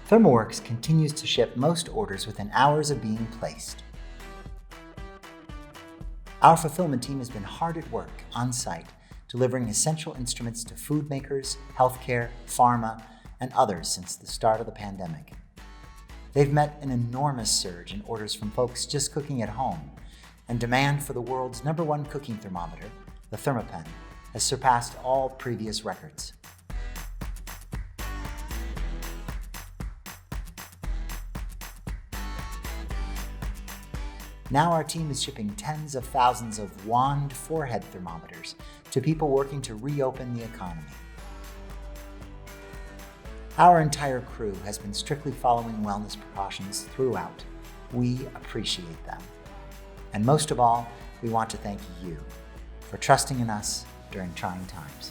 ThermoWorks continues to ship most orders within hours of being placed. Our fulfillment team has been hard at work on site, delivering essential instruments to food makers, healthcare, pharma, and others since the start of the pandemic. They've met an enormous surge in orders from folks just cooking at home, and demand for the world's #1 cooking thermometer, the Thermapen, has surpassed all previous records. Now our team is shipping tens of thousands of WAND Forehead Thermometers to people working to reopen the economy. Our entire crew has been strictly following wellness precautions throughout. We appreciate them. And most of all, we want to thank you for trusting in us during trying times.